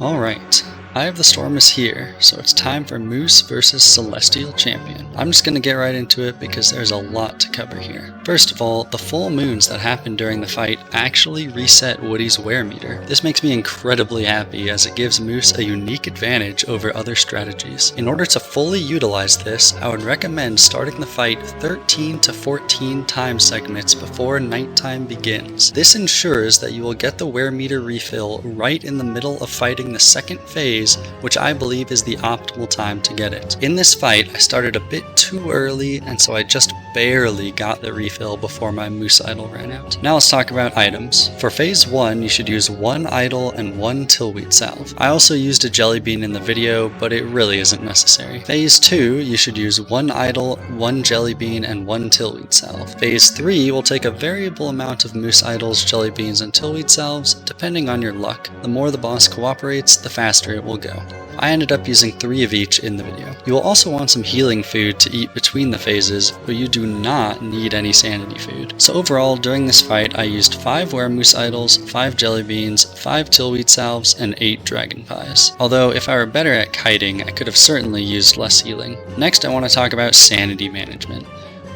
Alright, Eye of the Storm is here, so it's time for Moose versus Celestial Champion. I'm just gonna get right into it because there's a lot to cover here. First of all, the full moons that happen during the fight actually reset Woody's wear meter. This makes me incredibly happy as it gives Moose a unique advantage over other strategies. In order to fully utilize this, I would recommend starting the fight 13 to 14 time segments before nighttime begins. This ensures that you will get the wear meter refill right in the middle of fighting the second phase, which I believe is the optimal time to get it. In this fight, I started a bit too early, and so I just barely got the refill before my moose idol ran out. Now let's talk about items. For phase 1, you should use 1 idol and 1 tillweed salve. I also used a jelly bean in the video, but it really isn't necessary. Phase 2, you should use 1 idol, 1 jelly bean, and 1 tillweed salve. Phase 3 will take a variable amount of moose idols, jelly beans, and tillweed salves, depending on your luck. The more the boss cooperates, the faster it will go. I ended up using 3 of each in the video. You will also want some healing food to eat between the phases, but you do not need any sanity food. So overall, during this fight, I used 5 Weremoose idols, 5 jelly beans, 5 tillweed salves, and 8 dragonpies. Although, if I were better at kiting, I could have certainly used less healing. Next, I want to talk about sanity management.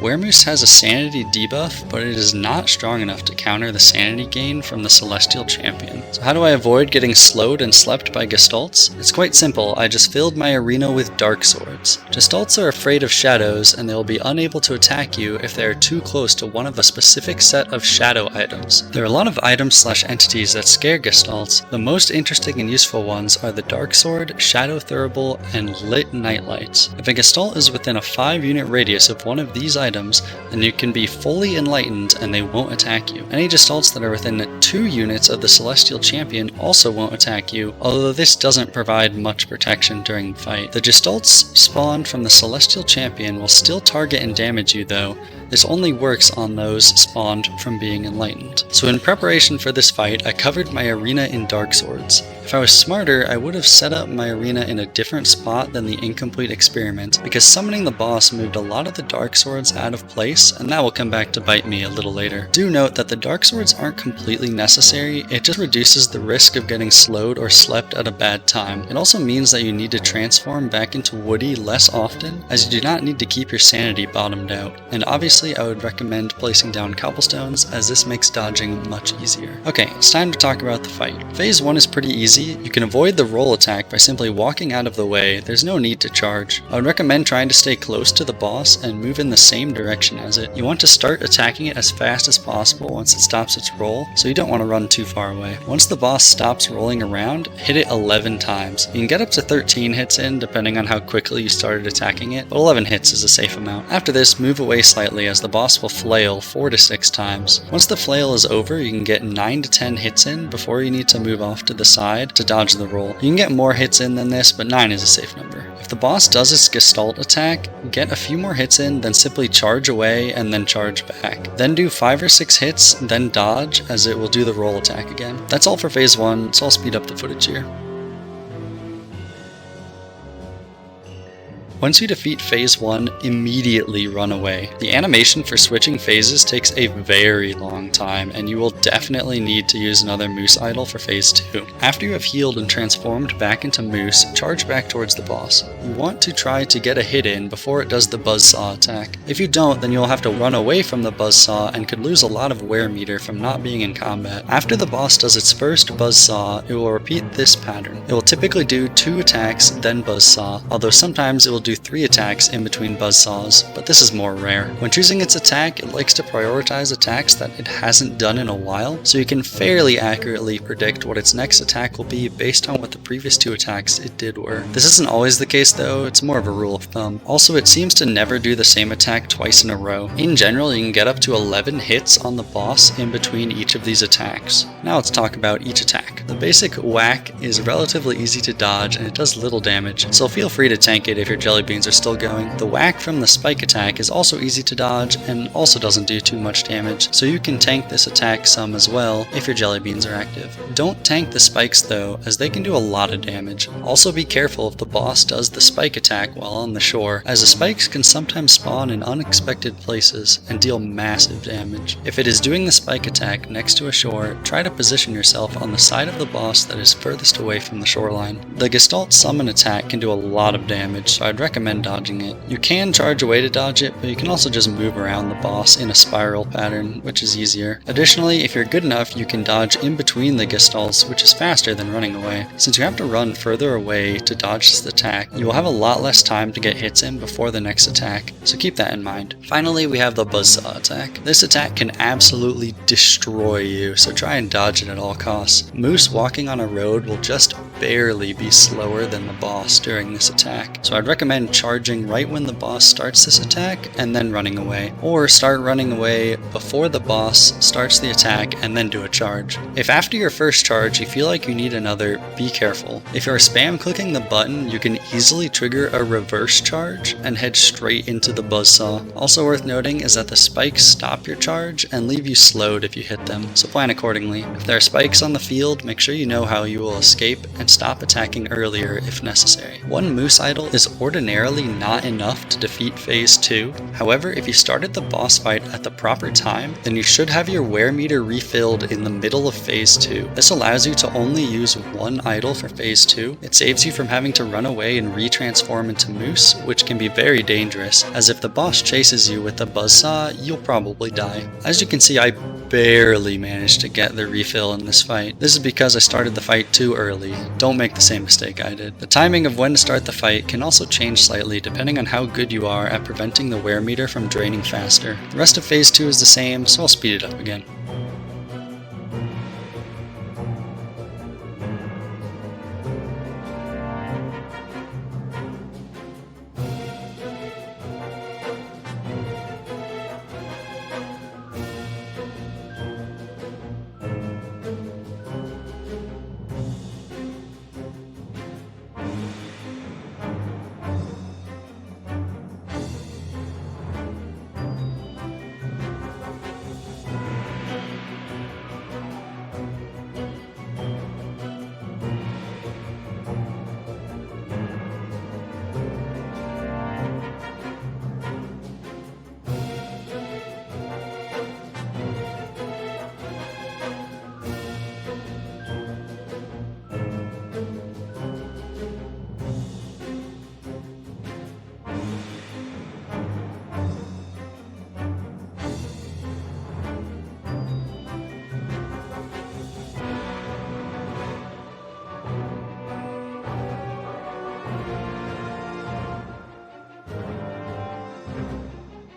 Weremoose has a sanity debuff, but it is not strong enough to counter the sanity gain from the Celestial Champion. So how do I avoid getting slowed and slept by Gestalts? It's quite simple, I just filled my arena with dark swords. Gestalts are afraid of shadows, and they will be unable to attack you if they are too close to one of a specific set of shadow items. There are a lot of items/entities that scare Gestalts. The most interesting and useful ones are the dark sword, shadow thurible, and lit nightlights. If a Gestalt is within a 5-unit radius of one of these items, then you can be fully enlightened and they won't attack you. Any Gestalts that are within 2 units of the Celestial Champion also won't attack you, although this doesn't provide much protection during the fight. The Gestalts spawned from the Celestial Champion will still target and damage you though. This only works on those spawned from being enlightened. So in preparation for this fight, I covered my arena in dark swords. If I was smarter, I would have set up my arena in a different spot than the incomplete experiment, because summoning the boss moved a lot of the dark swords out of place, and that will come back to bite me a little later. Do note that the dark swords aren't completely necessary, it just reduces the risk of getting slowed or slept at a bad time. It also means that you need to transform back into Woody less often, as you do not need to keep your sanity bottomed out. And obviously I would recommend placing down cobblestones, as this makes dodging much easier. Okay, it's time to talk about the fight. Phase 1 is pretty easy. You can avoid the roll attack by simply walking out of the way. There's no need to charge. I would recommend trying to stay close to the boss and move in the same direction as it. You want to start attacking it as fast as possible once it stops its roll, so you don't want to run too far away. Once the boss stops rolling around, hit it 11 times. You can get up to 13 hits in depending on how quickly you started attacking it, but 11 hits is a safe amount. After this, move away slightly as the boss will flail 4 to 6 times. Once the flail is over, you can get 9 to 10 hits in before you need to move off to the side to dodge the roll. You can get more hits in than this, but 9 is a safe number. If the boss does its Gestalt attack, get a few more hits in, then simply charge away and then charge back. Then do 5 or 6 hits, then dodge, as it will do the roll attack again. That's all for phase 1, so I'll speed up the footage here. Once you defeat phase 1, immediately run away. The animation for switching phases takes a very long time, and you will definitely need to use another moose idol for phase 2. After you have healed and transformed back into moose, charge back towards the boss. You want to try to get a hit in before it does the buzzsaw attack. If you don't, then you'll have to run away from the buzzsaw and could lose a lot of wear meter from not being in combat. After the boss does its first buzzsaw, it will repeat this pattern. It will typically do 2 attacks, then buzzsaw, although sometimes it will do 3 attacks in between buzzsaws, but this is more rare. When choosing its attack, it likes to prioritize attacks that it hasn't done in a while, so you can fairly accurately predict what its next attack will be based on what the previous 2 attacks it did were. This isn't always the case though, it's more of a rule of thumb. Also, it seems to never do the same attack twice in a row. In general, you can get up to 11 hits on the boss in between each of these attacks. Now let's talk about each attack. The basic whack is relatively easy to dodge and it does little damage, so feel free to tank it if your jelly jellybeans are still going. The whack from the spike attack is also easy to dodge and also doesn't do too much damage, so you can tank this attack some as well if your jellybeans are active. Don't tank the spikes though, as they can do a lot of damage. Also be careful if the boss does the spike attack while on the shore, as the spikes can sometimes spawn in unexpected places and deal massive damage. If it is doing the spike attack next to a shore, try to position yourself on the side of the boss that is furthest away from the shoreline. The Gestalt summon attack can do a lot of damage, so I'd recommend dodging it. You can charge away to dodge it, but you can also just move around the boss in a spiral pattern, which is easier. Additionally, if you're good enough, you can dodge in between the Gestalts, which is faster than running away. Since you have to run further away to dodge this attack, you will have a lot less time to get hits in before the next attack, so keep that in mind. Finally, we have the buzzsaw attack. This attack can absolutely destroy you, so try and dodge it at all costs. Moose walking on a road will just barely be slower than the boss during this attack, so I'd recommend charging right when the boss starts this attack and then running away, or start running away before the boss starts the attack and then do a charge. If after your first charge you feel like you need another, be careful. If you're spam clicking the button, you can easily trigger a reverse charge and head straight into the buzzsaw. Also worth noting is that the spikes stop your charge and leave you slowed if you hit them, so plan accordingly. If there are spikes on the field, make sure you know how you will escape and stop attacking earlier if necessary. One moose idol is ordinarily not enough to defeat phase 2. However, if you started the boss fight at the proper time, then you should have your wear meter refilled in the middle of phase 2. This allows you to only use one idol for phase 2. It saves you from having to run away and retransform into moose, which can be very dangerous, as if the boss chases you with the buzzsaw, you'll probably die. As you can see, I barely managed to get the refill in this fight. This is because I started the fight too early. Don't make the same mistake I did. The timing of when to start the fight can also change slightly depending on how good you are at preventing the wear meter from draining faster. The rest of phase 2 is the same, so I'll speed it up again.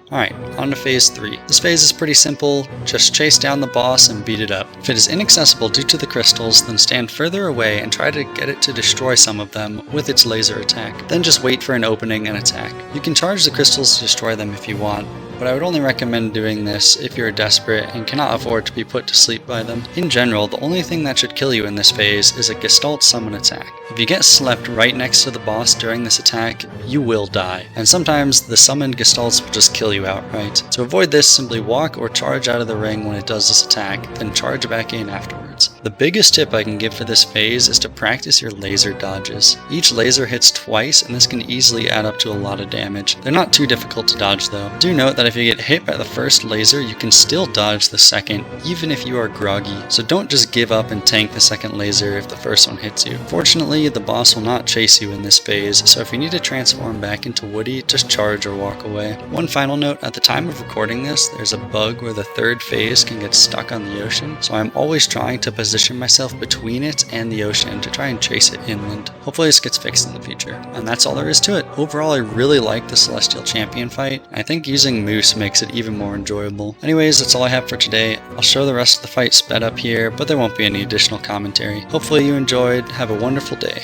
Alright, on to phase 3. This phase is pretty simple, just chase down the boss and beat it up. If it is inaccessible due to the crystals, then stand further away and try to get it to destroy some of them with its laser attack. Then just wait for an opening and attack. You can charge the crystals to destroy them if you want, but I would only recommend doing this if you're desperate and cannot afford to be put to sleep by them. In general, the only thing that should kill you in this phase is a Gestalt summon attack. If you get slept right next to the boss during this attack, you will die, and sometimes the summoned Gestalts will just kill you outright. To avoid this, simply walk or charge out of the ring when it does this attack, then charge back in afterwards. The biggest tip I can give for this phase is to practice your laser dodges. Each laser hits twice, and this can easily add up to a lot of damage. They're not too difficult to dodge though. Do note that if you get hit by the first laser, you can still dodge the second, even if you are groggy. So don't just give up and tank the second laser if the first one hits you. Fortunately, the boss will not chase you in this phase, so if you need to transform back into Woody, just charge or walk away. One final note, at the time of recording this, there's a bug where the third phase can get stuck on the ocean, so I'm always trying to position myself between it and the ocean to try and chase it inland. Hopefully this gets fixed in the future. And that's all there is to it. Overall, I really like the Celestial Champion fight. I think using Moose makes it even more enjoyable. Anyways, that's all I have for today. I'll show the rest of the fight sped up here, but there won't be any additional commentary. Hopefully you enjoyed. Have a wonderful day.